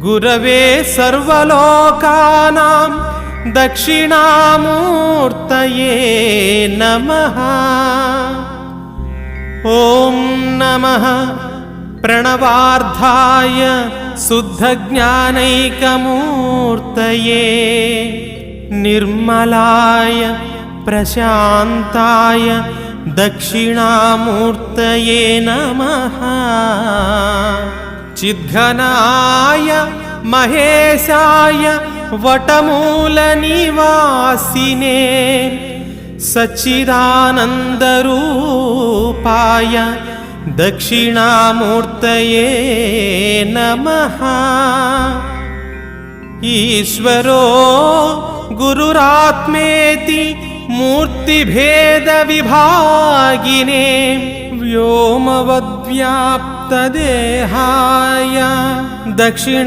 गुरवे सर्वलोकानां दक्षिणामूर्तये नमः। ॐ नमः प्रणवार्धाय शुद्धज्ञानैकमूर्तये निर्मलाय प्रशान्ताय दक्षिणामूर्तये नमः। चिद्घनाय महेशाय वटमूलनिवासिने सच्चिदानन्दरूपाय दक्षिणामूर्तये नमः। ईश्वरो गुरुरात्मेति मूर्तिभेदविभागिने व्योमवद्व्याप्तदेहाय दक्षिण